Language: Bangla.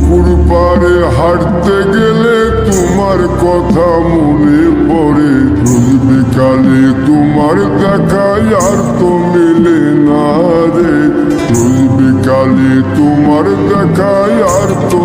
পুকুর পাড়ে হাঁটতে গেলে তোমার কথা মনে পড়ে। রোজ বিকালে তোমার দেখা আর তো মেলে না রে। রোজ বিকালে তোমার দেখা আর তো